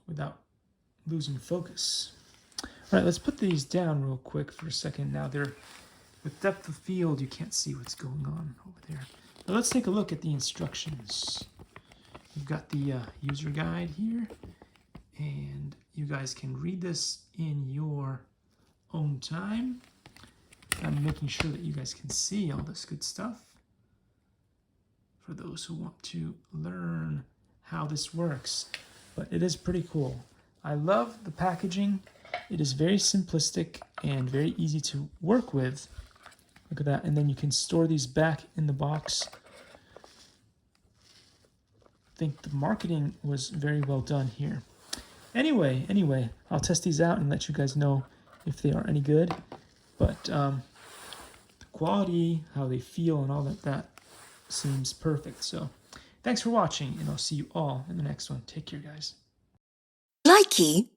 without losing focus. All right, let's put these down real quick for a second. Now they're with depth of field, you can't see what's going on over there. Now let's take a look at the instructions. We've got the user guide here, and you guys can read this in your own time. I'm making sure that you guys can see all this good stuff for those who want to learn how this works. But it is pretty cool. I love the packaging. It is very simplistic and very easy to work with. Look at that. And then you can store these back in the box. I think the marketing was very well done here. Anyway, I'll test these out and let you guys know if they are any good. But the quality, how they feel, and all that seems perfect. So thanks for watching, and I'll see you all in the next one. Take care, guys. Likey.